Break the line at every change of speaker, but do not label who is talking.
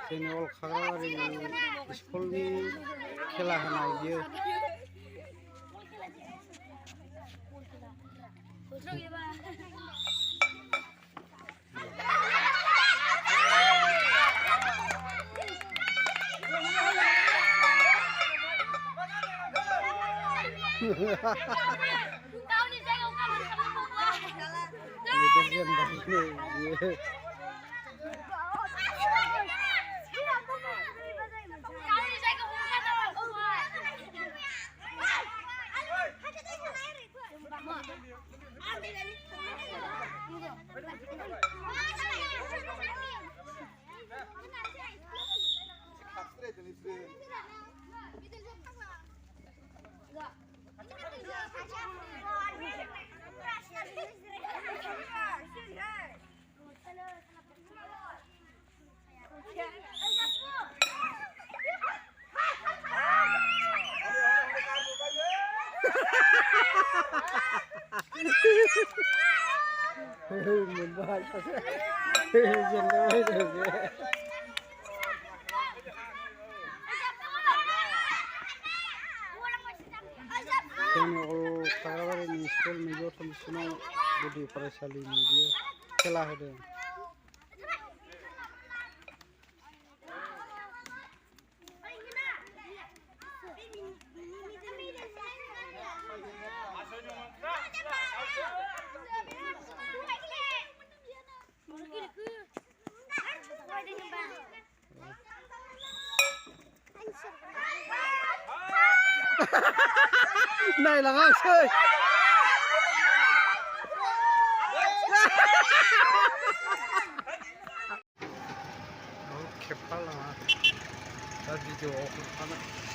जोंनि अल खाग्राबारि स्कुलनि खेला होनाय बियो mình ba dân nó mới được जोंनि अल खाग्राबारिनि स्कुलनि जथनसिनाव गुदि फरायसालिनि बियो खेला होदों này là ngang chơi खेबफा लाङा दा भिडिअ'